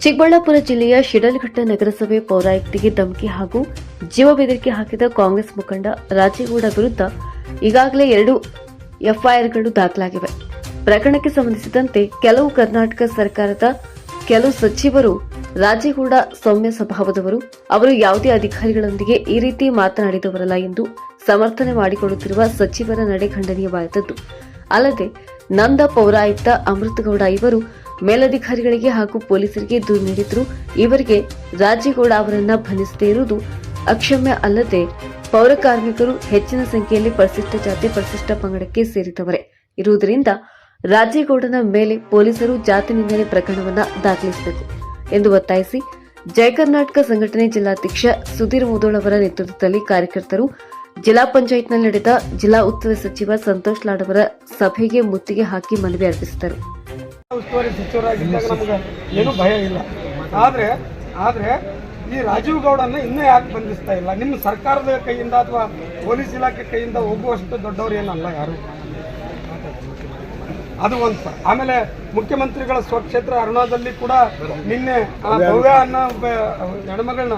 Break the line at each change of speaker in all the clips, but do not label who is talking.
ಚಿಕ್ಕಬಳ್ಳಾಪುರ ಜಿಲ್ಲೆಯ ಶಿಡ್ಲಘಟ್ಟ ನಗರಸಭೆ ಪೌರಾಯುಕ್ತಿಗೆ ಧಮಕಿ ಹಾಗೂ ಜೀವ ಬೆದರಿಕೆ ಹಾಕಿದ ಕಾಂಗ್ರೆಸ್ ಮುಖಂಡ ರಾಜೇಗೌಡ ವಿರುದ್ಧ ಈಗಾಗಲೇ 2 ಎಫ್ಐಆರ್ಗಳು ದಾಖಲಾಗಿವೆ. ಪ್ರಕರಣಕ್ಕೆ ಸಂಬಂಧಿಸಿದಂತೆ ಕೆಲವು ಕರ್ನಾಟಕ ಸರ್ಕಾರದ ಕೆಲವು ಸಚಿವರು ರಾಜೇಗೌಡ ಸೌಮ್ಯ ಸ್ವಭಾವದವರು, ಅವರು ಯಾವುದೇ ಅಧಿಕಾರಿಗಳೊಂದಿಗೆ ಈ ರೀತಿ ಮಾತನಾಡಿದವರಲ್ಲ ಎಂದು ಸಮರ್ಥನೆ ಮಾಡಿಕೊಳ್ಳುತ್ತಿರುವ ಸಚಿವರ ನಡೆ ಖಂಡನೀಯವಾದದ್ದು. ಅಲ್ಲದೆ ನಂದ ಪೌರಾಯುಕ್ತ ಅಮೃತಗೌಡ ಇವರು ಮೇಲಧಿಕಾರಿಗಳಿಗೆ ಹಾಗೂ ಪೊಲೀಸರಿಗೆ ದೂರು ನೀಡಿದ್ರು. ಇವರಿಗೆ ರಾಜೇಗೌಡ ಅವರನ್ನ ಬಂಧಿಸದೇ ಇರುವುದು ಅಕ್ಷಮ್ಯ. ಅಲ್ಲದೆ ಪೌರ ಕಾರ್ಮಿಕರು ಹೆಚ್ಚಿನ ಸಂಖ್ಯೆಯಲ್ಲಿ ಪರಿಶಿಷ್ಟ ಜಾತಿ ಪರಿಶಿಷ್ಟ ಪಂಗಡಕ್ಕೆ ಸೇರಿದವರೇ ಇರುವುದರಿಂದ ರಾಜೇಗೌಡನ ಮೇಲೆ ಪೊಲೀಸರು ಜಾತಿ ನಿಂದನೆ ಪ್ರಕರಣವನ್ನು ದಾಖಲಿಸಬೇಕು ಎಂದು ಒತ್ತಾಯಿಸಿ ಜಯ ಕರ್ನಾಟಕ ಸಂಘಟನೆ ಜಿಲ್ಲಾಧ್ಯಕ್ಷ ಸುಧೀರ್ ಮುದೋಳ್ ಅವರ ನೇತೃತ್ವದಲ್ಲಿ ಕಾರ್ಯಕರ್ತರು ಜಿಲ್ಲಾ ಪಂಚಾಯತ್ನಲ್ಲಿ ನಡೆದ ಜಿಲ್ಲಾ ಉಸ್ತುವಾರಿ ಸಚಿವ ಸಂತೋಷ್ ಲಾಡ್ ಅವರ ಸಭೆಗೆ ಮುತ್ತಿಗೆ ಹಾಕಿ ಮನವಿ ಅರ್ಪಿಸಿದರು.
ಉಸ್ತುವಾರಿ ಸಚಿವರಾಗಿದ್ದಾಗ ನಮಗೆ ಏನೂ ಭಯ ಇಲ್ಲ. ಆದರೆ ಈ ರಾಜೀವ್ ಗೌಡನ್ನ ಇನ್ನೂ ಯಾಕೆ ಬಂಧಿಸ್ತಾ ಇಲ್ಲ? ನಿಮ್ಮ ಸರ್ಕಾರದ ಕೈಯಿಂದ ಅಥವಾ ಪೊಲೀಸ್ ಇಲಾಖೆ ಕೈಯಿಂದ ಹೋಗುವಷ್ಟು ದೊಡ್ಡವರು ಏನಲ್ಲ ಯಾರು. ಅದು ಒಂದು. ಆಮೇಲೆ ಮುಖ್ಯಮಂತ್ರಿಗಳ ಸ್ವಕ್ಷೇತ್ರ ಅರುಣಾದಲ್ಲಿ ಕೂಡ ನಿನ್ನೆ ಭವ್ಯ ಅನ್ನೋ ಹೆಣ್ಮಗಳನ್ನ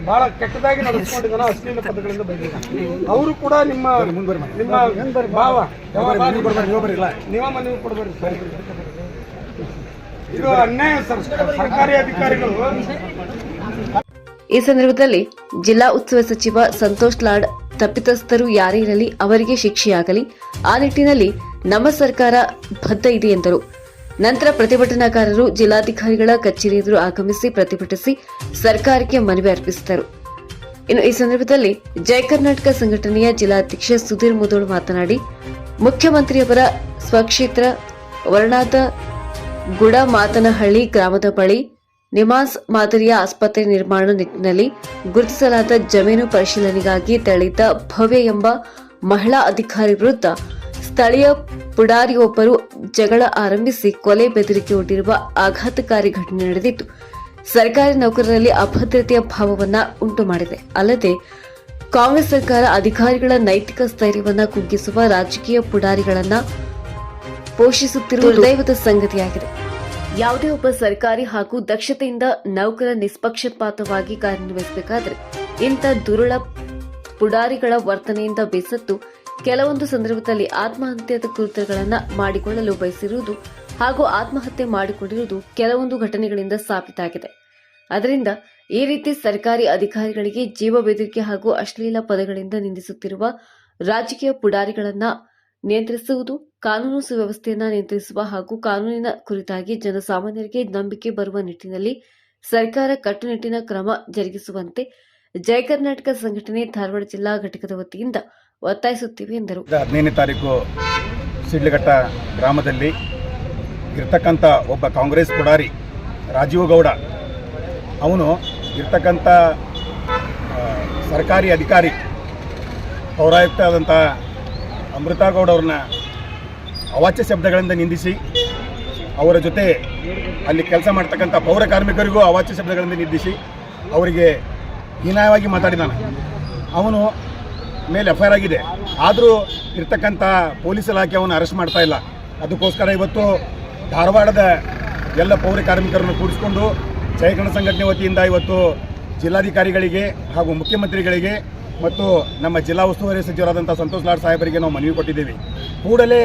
ಬಹಳ ಕೆಟ್ಟದಾಗಿ ನಡೆಸ್ಕೊಂಡಿದ್ದಾನೆ, ಅಶ್ಲೀಲ ಪದಗಳಿಂದ ಬೈದಿದ್ದಾರೆ. ಅವರು ಕೂಡ ನಿಮ್ಮ ಭಾವ ನೀವು ಕೊಡಬೇಡಿ. ಇದು ಅನ್ಯಾಯ. ಸರ್ಕಾರಿ ಅಧಿಕಾರಿಗಳು.
ಈ ಸಂದರ್ಭದಲ್ಲಿ ಜಿಲ್ಲಾ ಉಸ್ತುವಾರಿ ಸಚಿವ ಸಂತೋಷ್ ಲಾಡ್ ತಪ್ಪಿತಸ್ಥರು ಯಾರೇ ಇರಲಿ ಅವರಿಗೆ ಶಿಕ್ಷೆಯಾಗಲಿ, ಆ ನಿಟ್ಟಿನಲ್ಲಿ ನಮ್ಮ ಸರ್ಕಾರ ಬದ್ಧ ಇದೆ ಎಂದರು. ನಂತರ ಪ್ರತಿಭಟನಾಕಾರರು ಜಿಲ್ಲಾಧಿಕಾರಿಗಳ ಕಚೇರಿ ಎದುರು ಆಗಮಿಸಿ ಪ್ರತಿಭಟಿಸಿ ಸರ್ಕಾರಕ್ಕೆ ಮನವಿ ಅರ್ಪಿಸಿದರು. ಇನ್ನು ಈ ಸಂದರ್ಭದಲ್ಲಿ ಜಯ ಕರ್ನಾಟಕ ಸಂಘಟನೆಯ ಜಿಲ್ಲಾಧ್ಯಕ್ಷ ಸುಧೀರ್ ಮುದೋಳ್ ಮಾತನಾಡಿ, ಮುಖ್ಯಮಂತ್ರಿಯವರ ಸ್ವಕ್ಷೇತ್ರ ವರ್ಣಾದ ಗುಡಮಾತನಹಳ್ಳಿ ಗ್ರಾಮದ ಬಳಿ ನಿಮಾಸ್ ಮಾದರಿಯ ಆಸ್ಪತ್ರೆ ನಿರ್ಮಾಣ ನಿಟ್ಟಿನಲ್ಲಿ ಗುರುತಿಸಲಾದ ಜಮೀನು ಪರಿಶೀಲನೆಗಾಗಿ ತೆರಳಿದ್ದ ಭವ್ಯ ಎಂಬ ಮಹಿಳಾ ಅಧಿಕಾರಿ ವಿರುದ್ಧ ಸ್ಥಳೀಯ ಪುಡಾರಿಯೊಬ್ಬರು ಜಗಳ ಆರಂಭಿಸಿ ಕೊಲೆ ಬೆದರಿಕೆ ಒಡ್ಡಿರುವ ಆಘಾತಕಾರಿ ಘಟನೆ ನಡೆದಿದ್ದು, ಸರ್ಕಾರಿ ನೌಕರರಲ್ಲಿ ಅಭದ್ರತೆಯ ಭಾವವನ್ನ ಉಂಟು ಮಾಡಿದೆ. ಅಲ್ಲದೆ ಕಾಂಗ್ರೆಸ್ ಸರ್ಕಾರ ಅಧಿಕಾರಿಗಳ ನೈತಿಕ ಸ್ಥೈರ್ಯವನ್ನ ಕುಗ್ಗಿಸುವ ರಾಜಕೀಯ ಪುಡಾರಿಗಳನ್ನ ಪೋಷಿಸುತ್ತಿರುವ ಹೃದಯದ ಸಂಗತಿಯಾಗಿದೆ. ಯಾವುದೇ ಒಬ್ಬ ಸರ್ಕಾರಿ ಹಾಗೂ ದಕ್ಷತೆಯಿಂದ ನೌಕರ ನಿಷ್ಪಕ್ಷಪಾತವಾಗಿ ಕಾರ್ಯನಿರ್ವಹಿಸಬೇಕಾದರೆ ಇಂಥ ದುರುಳ ಪುಡಾರಿಗಳ ವರ್ತನೆಯಿಂದ ಬೇಸತ್ತು ಕೆಲವೊಂದು ಸಂದರ್ಭದಲ್ಲಿ ಆತ್ಮಹತ್ಯದ ಕೃತ್ಯಗಳನ್ನು ಮಾಡಿಕೊಳ್ಳಲು ಬಯಸಿರುವುದು ಹಾಗೂ ಆತ್ಮಹತ್ಯೆ ಮಾಡಿಕೊಂಡಿರುವುದು ಕೆಲವೊಂದು ಘಟನೆಗಳಿಂದ ಸಾಬೀತಾಗಿದೆ. ಅದರಿಂದ ಈ ರೀತಿ ಸರ್ಕಾರಿ ಅಧಿಕಾರಿಗಳಿಗೆ ಜೀವ ಬೆದರಿಕೆ ಹಾಗೂ ಅಶ್ಲೀಲ ಪದಗಳಿಂದ ನಿಂದಿಸುತ್ತಿರುವ ರಾಜಕೀಯ ಪುಡಾರಿಗಳನ್ನು ನಿಯಂತ್ರಿಸುವುದು, ಕಾನೂನು ಸುವ್ಯವಸ್ಥೆಯನ್ನು ನಿಯಂತ್ರಿಸುವ ಹಾಗೂ ಕಾನೂನಿನ ಕುರಿತಾಗಿ ಜನಸಾಮಾನ್ಯರಿಗೆ ನಂಬಿಕೆ ಬರುವ ನಿಟ್ಟಿನಲ್ಲಿ ಸರ್ಕಾರ ಕಟ್ಟುನಿಟ್ಟಿನ ಕ್ರಮ ಜರುಗಿಸುವಂತೆ ಜಯ ಕರ್ನಾಟಕ ಸಂಘಟನೆ ಧಾರವಾಡ ಜಿಲ್ಲಾ ಘಟಕದ ವತಿಯಿಂದ ಒತ್ತಾಯಿಸುತ್ತೇವೆ ಎಂದರು.
15ನೇ ತಾರೀಕು ಶಿಡ್ಲಘಟ್ಟ ಗ್ರಾಮದಲ್ಲಿ ಇರ್ತಕ್ಕಂಥ ಒಬ್ಬ ಕಾಂಗ್ರೆಸ್ ಪುಡಾರಿ ರಾಜೀವ್ ಗೌಡ, ಅವನು ಇರ್ತಕ್ಕಂಥ ಸರ್ಕಾರಿ ಅಧಿಕಾರಿ ಪೌರಾಯುಕ್ತ ಆದಂಥ ಅಮೃತಗೌಡ ಅವ್ರನ್ನ ಅವಾಚ್ಯ ಶಬ್ದಗಳಿಂದ ನಿಂದಿಸಿ, ಅವರ ಜೊತೆ ಅಲ್ಲಿ ಕೆಲಸ ಮಾಡ್ತಕ್ಕಂಥ ಪೌರ ಕಾರ್ಮಿಕರಿಗೂ ಅವಾಚ್ಯ ಶಬ್ದಗಳಿಂದ ನಿಂದಿಸಿ ಅವರಿಗೆ ಹೀನಾಯವಾಗಿ ಮಾತಾಡಿದ್ದಾನೆ. ಅವನು ಮೇಲೆ ಎಫ್ಐಆರ್ ಆಗಿದೆ. ಆದರೂ ಇರ್ತಕ್ಕಂಥ ಪೊಲೀಸ್ ಇಲಾಖೆ ಅವನು ಅರೆಸ್ಟ್ ಮಾಡ್ತಾ ಇಲ್ಲ. ಅದಕ್ಕೋಸ್ಕರ ಇವತ್ತು ಧಾರವಾಡದ ಎಲ್ಲ ಪೌರ ಕಾರ್ಮಿಕರನ್ನು ಕೂಡಿಸಿಕೊಂಡು ಜಯಕರ್ಣ ಸಂಘಟನೆ ವತಿಯಿಂದ ಇವತ್ತು ಜಿಲ್ಲಾಧಿಕಾರಿಗಳಿಗೆ ಹಾಗೂ ಮುಖ್ಯಮಂತ್ರಿಗಳಿಗೆ ಮತ್ತು ನಮ್ಮ ಜಿಲ್ಲಾ ಉಸ್ತುವಾರಿ ಸಚಿವರಾದಂಥ ಸಂತೋಷ್ ಲಾಡ್ ಸಾಹೇಬರಿಗೆ ನಾವು ಮನವಿ ಕೊಟ್ಟಿದ್ದೀವಿ. ಕೂಡಲೇ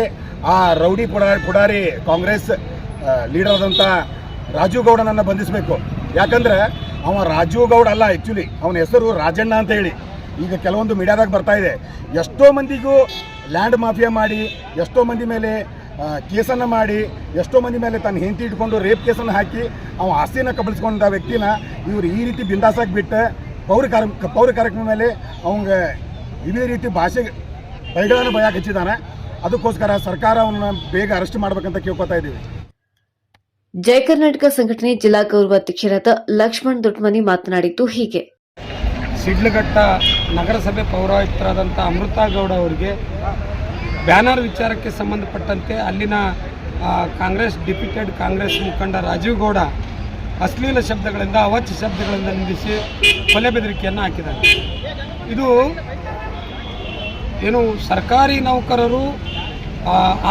ಆ ರೌಡಿ ಪುಡಾರಿ ಕಾಂಗ್ರೆಸ್ ಲೀಡರ್ ಆದಂಥ ರಾಜೀವ್ ಗೌಡನನ್ನು ಬಂಧಿಸಬೇಕು. ಯಾಕಂದರೆ ಅವ ರಾಜೀವ್ ಗೌಡ ಅಲ್ಲ, ಆ್ಯಕ್ಚುಲಿ ಅವನ ಹೆಸರು ರಾಜಣ್ಣ ಅಂತ ಹೇಳಿ ಈಗ ಕೆಲವೊಂದು ಮೀಡಿಯಾದಾಗ ಬರ್ತಾ ಇದೆ. ಎಷ್ಟೋ ಮಂದಿಗೂ ಲ್ಯಾಂಡ್ ಮಾಫಿಯಾ ಮಾಡಿ, ಎಷ್ಟೋ ಮಂದಿ ಮೇಲೆ ಕೇಸನ್ನು ಮಾಡಿ, ಎಷ್ಟೋ ಮಂದಿ ಮೇಲೆ ತನ್ನ ಹೆಂಡತಿ ಇಟ್ಕೊಂಡು ರೇಪ್ ಕೇಸನ್ನು ಹಾಕಿ ಅವ ಆಸ್ತಿನ ಕಬಳಿಸ್ಕೊಂಡ ವ್ಯಕ್ತಿನ ಇವರು ಈ ರೀತಿ ಬಿಂದಾಸಾಗಿ ಬಿಟ್ಟು ಪೌರ ಕಾರ್ಯಕ್ರಮ ಮೇಲೆ ಅವಂಗೆ ಇದೇ ರೀತಿ ಬೈಗಳನ್ನು ಭಯ ಹಚ್ಚಿದ್ದಾನೆ. ಅದಕ್ಕೋಸ್ಕರ ಸರ್ಕಾರ ಅವನ್ನ ಬೇಗ ಅರೆಸ್ಟ್ ಮಾಡಬೇಕಂತ ಕೇಳ್ಕೊತಾ ಇದ್ದೀವಿ.
ಜಯ ಕರ್ನಾಟಕ ಸಂಘಟನೆ ಜಿಲ್ಲಾ ಗೌರವಾಧ್ಯಕ್ಷರಾದ ಲಕ್ಷ್ಮಣ್ ದೊಡ್ಡಮನಿ ಮಾತನಾಡಿದ್ದು ಹೀಗೆ.
ಶಿಡ್ಲಘಟ್ಟ ನಗರಸಭೆ ಪೌರಾಯುಕ್ತರಾದಂಥ ಅಮೃತಗೌಡ ಅವರಿಗೆ ಬ್ಯಾನರ್ ವಿಚಾರಕ್ಕೆ ಸಂಬಂಧಪಟ್ಟಂತೆ ಅಲ್ಲಿನ ಕಾಂಗ್ರೆಸ್ ಡಿಪ್ಯೂಟೆಡ್ ಕಾಂಗ್ರೆಸ್ ಮುಖಂಡ ರಾಜೀವ್ ಗೌಡ ಅಶ್ಲೀಲ ಶಬ್ದಗಳಿಂದ ಅವಾಚ್ಯ ಶಬ್ದಗಳಿಂದ ನಿಂದಿಸಿ ಕೊಲೆ ಬೆದರಿಕೆಯನ್ನು ಹಾಕಿದ್ದಾರೆ. ಇದು ಏನು ಸರ್ಕಾರಿ ನೌಕರರು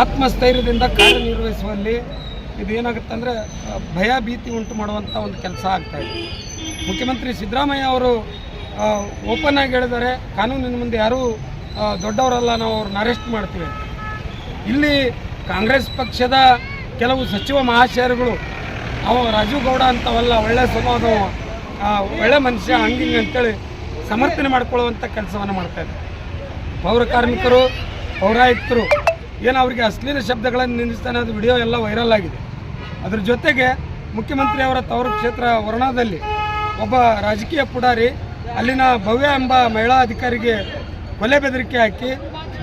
ಆತ್ಮಸ್ಥೈರ್ಯದಿಂದ ಕಾರ್ಯನಿರ್ವಹಿಸುವಲ್ಲಿ ಇದು ಏನಾಗುತ್ತೆ ಅಂದರೆ ಭಯ ಭೀತಿ ಉಂಟು ಮಾಡುವಂಥ ಒಂದು ಕೆಲಸ ಆಗ್ತಾಯಿದೆ. ಮುಖ್ಯಮಂತ್ರಿ ಸಿದ್ದರಾಮಯ್ಯ ಅವರು ಓಪನ್ ಆಗಿ ಹೇಳಿದ್ದಾರೆ, ಕಾನೂನಿನ ಮುಂದೆ ಯಾರೂ ದೊಡ್ಡವರಲ್ಲ, ನಾವು ಅವ್ರನ್ನ ಅರೆಸ್ಟ್ ಮಾಡ್ತೀವಿ. ಇಲ್ಲಿ ಕಾಂಗ್ರೆಸ್ ಪಕ್ಷದ ಕೆಲವು ಸಚಿವ ಮಹಾಶಯರುಗಳು ರಾಜೀವ್ ಗೌಡ ಅಂತವಲ್ಲ, ಒಳ್ಳೆ ಸ್ವಭಾವದವ, ಒಳ್ಳೆ ಮನುಷ್ಯ, ಹಂಗಿಂಗೆ ಅಂತೇಳಿ ಸಮರ್ಥನೆ ಮಾಡ್ಕೊಳ್ಳುವಂಥ ಕೆಲಸವನ್ನು ಮಾಡ್ತಾಯಿದ್ದಾರೆ. ಪೌರ ಕಾರ್ಮಿಕರು, ಪೌರಾಯುಕ್ತರು ಏನು ಅವರಿಗೆ ಅಶ್ಲೀಲ ಶಬ್ದಗಳನ್ನು ನಿಂದಿಸ್ತಾನೆ, ಅದು ವಿಡಿಯೋ ಎಲ್ಲ ವೈರಲ್ ಆಗಿದೆ. ಅದ್ರ ಜೊತೆಗೆ ಮುಖ್ಯಮಂತ್ರಿ ಅವರ ತವರು ಕ್ಷೇತ್ರ ವರ್ಣದಲ್ಲಿ ಒಬ್ಬ ರಾಜಕೀಯ ಪುಡಾರಿ ಅಲ್ಲಿನ ಭವ್ಯ ಎಂಬ ಮಹಿಳಾ ಅಧಿಕಾರಿಗೆ ಕೊಲೆ ಬೆದರಿಕೆ ಹಾಕಿ,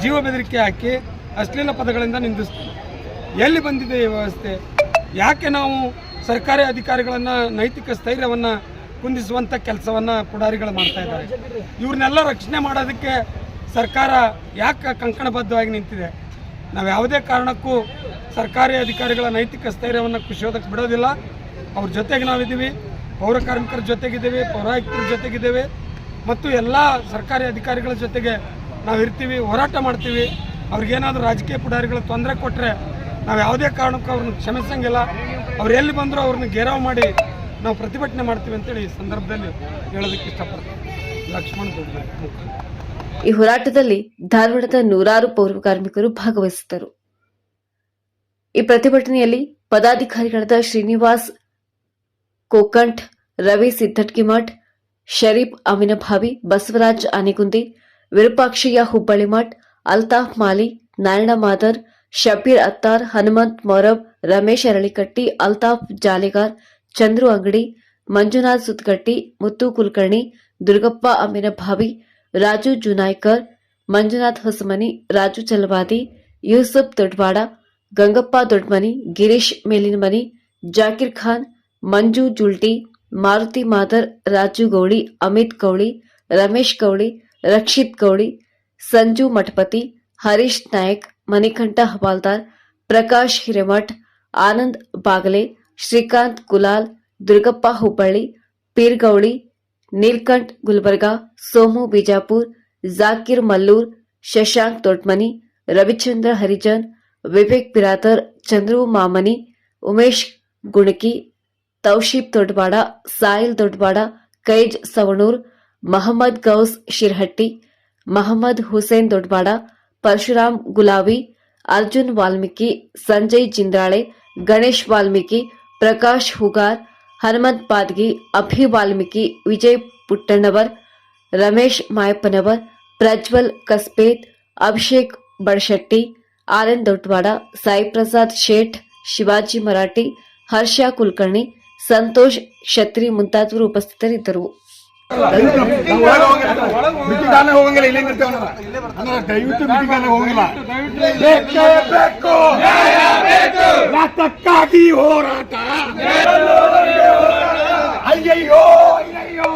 ಜೀವ ಬೆದರಿಕೆ ಹಾಕಿ ಅಶ್ಲೀಲ ಪದಗಳಿಂದ ನಿಂದಿಸ್ತಾರೆ. ಎಲ್ಲಿ ಬಂದಿದೆ ಈ ವ್ಯವಸ್ಥೆ? ಯಾಕೆ ನಾವು ಸರ್ಕಾರಿ ಅಧಿಕಾರಿಗಳನ್ನು ನೈತಿಕ ಸ್ಥೈರ್ಯವನ್ನು ಕುಂದಿಸುವಂಥ ಕೆಲಸವನ್ನು ಪುಡಾರಿಗಳು ಮಾಡ್ತಾ ಇದ್ದಾರೆ? ಇವ್ರನ್ನೆಲ್ಲ ರಕ್ಷಣೆ ಮಾಡೋದಕ್ಕೆ ಸರ್ಕಾರ ಯಾಕೆ ಕಂಕಣಬದ್ಧವಾಗಿ ನಿಂತಿದೆ? ನಾವು ಯಾವುದೇ ಕಾರಣಕ್ಕೂ ಸರ್ಕಾರಿ ಅಧಿಕಾರಿಗಳ ನೈತಿಕ ಸ್ಥೈರ್ಯವನ್ನು ಕುಸಿಯೋದಕ್ಕೆ ಬಿಡೋದಿಲ್ಲ. ಅವ್ರ ಜೊತೆಗೆ ನಾವಿದ್ದೀವಿ, ಪೌರ ಕಾರ್ಮಿಕರ ಜೊತೆಗಿದ್ದೀವಿ, ಪೌರಾಯುಕ್ತರ ಜೊತೆಗಿದ್ದೇವೆ ಮತ್ತು ಎಲ್ಲ ಸರ್ಕಾರಿ ಅಧಿಕಾರಿಗಳ ಜೊತೆಗೆ ನಾವು ಇರ್ತೀವಿ, ಹೋರಾಟ ಮಾಡ್ತೀವಿ. ಅವ್ರಿಗೇನಾದರೂ ರಾಜಕೀಯ ಪುಡಾರಿಗಳು ತೊಂದರೆ ಕೊಟ್ಟರೆ ನಾವು ಯಾವುದೇ ಕಾರಣಕ್ಕೂ ಅವ್ರನ್ನ ಕ್ಷಮಿಸಂಗಿಲ್ಲ. ಅವ್ರು ಎಲ್ಲಿ ಬಂದರೂ ಅವ್ರನ್ನ ಘೇರಾವ್ ಮಾಡಿ ನಾವು ಪ್ರತಿಭಟನೆ ಮಾಡ್ತೀವಿ ಅಂತೇಳಿ ಈ ಸಂದರ್ಭದಲ್ಲಿ ಹೇಳೋದಕ್ಕೆ ಇಷ್ಟಪಡ್ತೀವಿ. ಲಕ್ಷ್ಮಣ್ ದೊಡ್ಡ.
ಈ ಹೋರಾಟದಲ್ಲಿ ಧಾರವಾಡದ ನೂರಾರು ಪೌರ ಕಾರ್ಮಿಕರು ಭಾಗವಹಿಸಿದ್ದರು. ಈ ಪ್ರತಿಭಟನೆಯಲ್ಲಿ ಪದಾಧಿಕಾರಿಗಳಾದ ಶ್ರೀನಿವಾಸ್ ಕೋಕಂಠ್, ರವಿ ಸಿದ್ದಟ್ಗಿಮಠ್, ಶರೀಫ್ ಅಮಿನಭಾವಿ, ಬಸವರಾಜ್ ಆನೆಗುಂದಿ, ವಿರೂಪಾಕ್ಷಯ್ಯ ಹುಬ್ಬಳ್ಳಿಮಠ್, ಅಲ್ತಾಫ್ ಮಾಲಿ, ನಾರಾಯಣ ಮಾದರ್, ಶಬೀರ್ ಅತ್ತಾರ್, ಹನುಮಂತ್ ಮೊರಬ್, ರಮೇಶ್ ಅರಳಿಕಟ್ಟಿ, ಅಲ್ತಾಫ್ ಜಾಲೆಗಾರ್, ಚಂದ್ರು ಅಂಗಡಿ, ಮಂಜುನಾಥ್ ಸುತ್ಕಟ್ಟಿ, ಮುತ್ತು ಕುಲಕರ್ಣಿ, ದುರ್ಗಪ್ಪ ಅಮಿನಭಾವಿ, ರಾಜು ಜುನಾಯ್ಕರ್, ಮಂಜುನಾಥ್ ಹೊಸಮನಿ, ರಾಜು ಚಲವಾದಿ, ಯೂಸುಫ್ ದೊಡ್ವಾಡ, ಗಂಗಪ್ಪ ದೊಡ್ಮನಿ, ಗಿರೀಶ್ ಮೇಲಿನಮನಿ, ಜಾಕಿರ್ ಖಾನ್, ಮಂಜು ಜುಲ್ಟಿ, ಮಾರುತಿ ಮಾದರ್, ರಾಜು ಗೌಳಿ, ಅಮಿತ್ ಗೌಳಿ, ರಮೇಶ್ ಗೌಳಿ, ರಕ್ಷಿತ್ ಗೌಳಿ, ಸಂಜು ಮಠಪತಿ, ಹರೀಶ್ ನಾಯಕ್, ಮಣಿಕಂಠ ಹವಾಲ್ದಾರ್, Prakash Hiremath, Anand Baglay, Srikanth Kulal, Durgappa Hubballi, ಪೀರ್ಗೌಳಿ, Neelkanth Gulbarga, Somu Bijapur, Zakir Mallur, Shashank Dodmani, Ravichandra Harijan, Vivek Biradar, Chandru Mamani, Umesh ಗುಣಕಿ, ತೌಶೀಫ್ ದೊಡ್ವಾಡ, soil ದೊಡ್ವಾಡ, ಕೈಜ್ Savanur, Mohammed Gauss Shirhatti, Mohammed Hussain ದೊಡ್ವಾಡ, Parashuram ಗುಲಾವಿ, Arjun Valmiki, Sanjay ಜಿಂದ್ರಾಳೆ, Ganesh Valmiki, Prakash Hugar, Hanumanth ಪಾದ್ಗಿ, Abhi Valmiki, Vijay ಪುಟ್ಟಣ್ಣವರ್, Ramesh ಮಾಯಪ್ಪನವರ್, Prajwal ಕಸ್ಪೇತ್, Abhishek ಬಡಶೆಟ್ಟಿ, RN ದೊಡ್ವಾಡ, Sai Prasad Sheth, Shivaji Marathi, ಹರ್ಷ ಕುಲಕರ್ಣಿ, ಸಂತೋಷ್ ಕ್ಷತ್ರಿ ಮುಂತಾದವರು ಉಪಸ್ಥಿತರಿದ್ದರು.
ಹೋಗಂಗಿಲ್ಲ, ಇಲ್ಲೇ ದಯವಿಟ್ಟು ಮೀಟಿಂಗ್ ಹೋಗಂಗಿಲ್ಲ. ಯಾತಕ್ಕಾಗಿ ಹೋರಾಟ? ಅಯ್ಯಯ್ಯೋ ಅಯ್ಯಯ್ಯೋ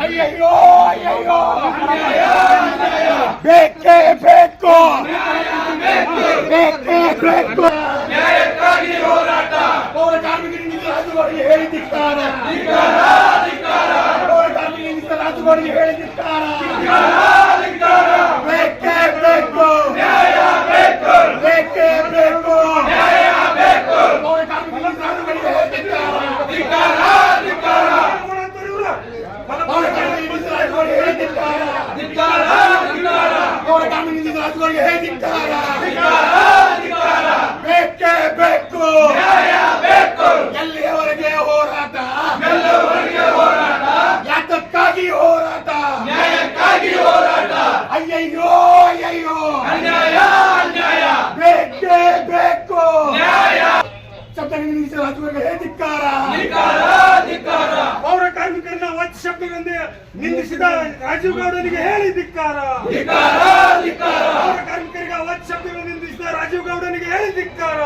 ಅಯ್ಯಯ್ಯೋ ಅಯ್ಯಯ್ಯೋ, ಬೇಕೇ ಬೇಕು, ಬೇಕೇ ಬೇಕು. ಪೌರ ಕಾರ್ಮಿಕರಿಗೆ ರಾಜುಗಳಿಗೆ ಹೇಳಿದಿಕ್ಕಾರ, ಪೌರ ಕಾರ್ಮಿಕರಿಗೆ ರಾಜುಗಳಿಗೆ ಹೇಳಿದಿಕ್ಕಾರ. ಬೇಕೇ ಬೇಕು, ಬೇಕೇ ಬೇಕು, ಪೌರ ಕಾರ್ಮಿಕರಿಗೆ ರಾಜುಗಳಿಗೆ ಹೇಳಿದಿಕ್ಕಾರ. ಪೌರ ಕಾರ್ಮಿಕರಿಗೆ ರಾಜುಗಳಿಗೆ ಹೇಳಿದಿಕ್ಕಾರ, ಪೌರ ಕಾರ್ಮಿಕರಿಗೆ ರಾಜುಗಳಿಗೆ ಹೇಳಿದಿಕ್ಕಾರ. ಬೇಕೇ ಬೇಕು, ಎಲ್ಲಿಯವರೆಗೆ ಹೋರಾಟ? ಯಾತಕ್ಕಾಗಿ ಹೋರಾಟ? ಅಯ್ಯಯ್ಯೋ ಅಯ್ಯಯ್ಯೋ, ಬೇಕೇ ಬೇಕು. ಶಬ್ದಗಳಿಂದ ರಾಜುಗಳಿಗೆ ಧಿಕ್ಕಾರ. ಪೌರ ಕಾರ್ಮಿಕರನ್ನ ಒತ್ತು ಶಬ್ದಗಳಿಂದ ನಿಂದಿಸಿದ ರಾಜೀವ್ ಗೌಡನಿಗೆ ಹೇಳಿ ಧಿಕ್ಕಾರ. ಪೌರ ಕಾರ್ಮಿಕರಿಗೆ ಒತ್ತು ಶಬ್ದಗಳಿಂದ ನಿಂದಿಸಿದ ರಾಜೀವ್ ಗೌಡನಿಗೆ ಹೇಳಿ ಧಿಕ್ಕಾರ.